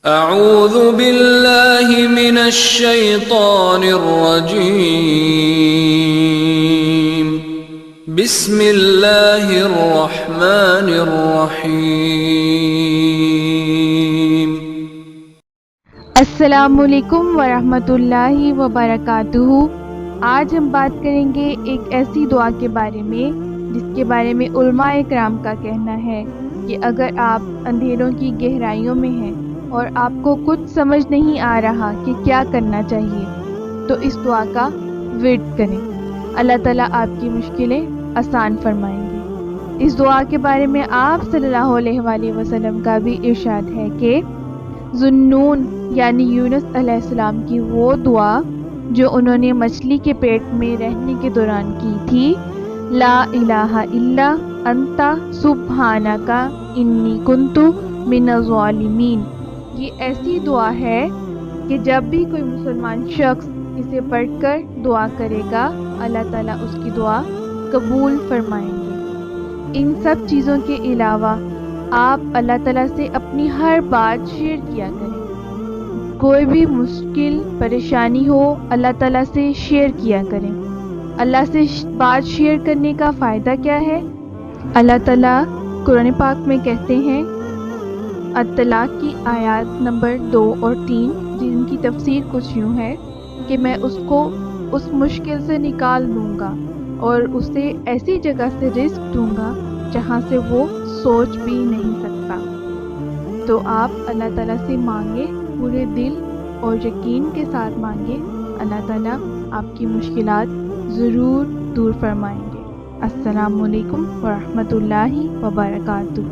اعوذ باللہ من الشیطان الرجیم بسم اللہ الرحمن الرحیم۔ السلام علیکم ورحمۃ اللہ وبرکاتہ۔ آج ہم بات کریں گے ایک ایسی دعا کے بارے میں جس کے بارے میں علماء اکرام کا کہنا ہے کہ اگر آپ اندھیروں کی گہرائیوں میں ہیں اور آپ کو کچھ سمجھ نہیں آ رہا کہ کیا کرنا چاہیے تو اس دعا کا ورد کریں، اللہ تعالیٰ آپ کی مشکلیں آسان فرمائیں گے۔ اس دعا کے بارے میں آپ صلی اللہ علیہ وآلہ وسلم کا بھی ارشاد ہے کہ ذُنُّون یعنی یونس علیہ السلام کی وہ دعا جو انہوں نے مچھلی کے پیٹ میں رہنے کے دوران کی تھی، لا الہ الا انت سبحانک انی کنت من الظالمین۔ یہ ایسی دعا ہے کہ جب بھی کوئی مسلمان شخص اسے پڑھ کر دعا کرے گا اللہ تعالیٰ اس کی دعا قبول فرمائیں گے۔ ان سب چیزوں کے علاوہ آپ اللہ تعالیٰ سے اپنی ہر بات شیئر کیا کریں۔ کوئی بھی مشکل پریشانی ہو اللہ تعالیٰ سے شیئر کیا کریں۔ اللہ سے بات شیئر کرنے کا فائدہ کیا ہے؟ اللہ تعالیٰ قرآن پاک میں کہتے ہیں، الطلاق کی آیات نمبر 2 اور 3 جن کی تفسیر کچھ یوں ہے کہ میں اس کو اس مشکل سے نکال دوں گا اور اسے ایسی جگہ سے رزق دوں گا جہاں سے وہ سوچ بھی نہیں سکتا۔ تو آپ اللہ تعالیٰ سے مانگے، پورے دل اور یقین کے ساتھ مانگے، اللہ تعالیٰ آپ کی مشکلات ضرور دور فرمائیں گے۔ السلام علیکم ورحمۃ اللہ وبرکاتہ۔